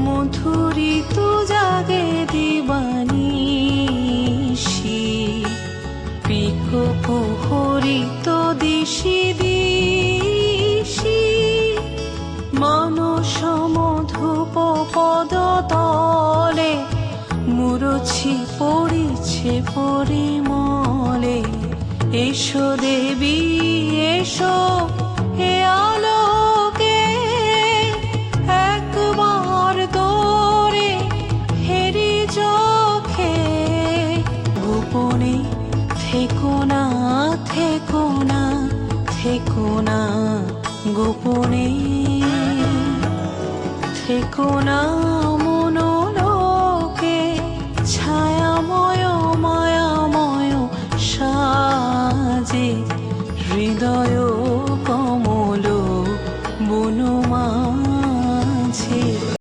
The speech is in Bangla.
মধুরিত জাগে দিবানিশি, পিক প্রহরিত দিশি দিশি, মানস মধুপ পদ তলে মুরছি পড়িছে পরিমলে। এসো দেবী এসো হে আলোকে, একবার তোরে হেরি চোখে। গোপনে থেকো না থেকো না থেকো না, গোপনে থেকো না মনোলোকে। ছায়াময় মায়াময় সাজে হৃদয়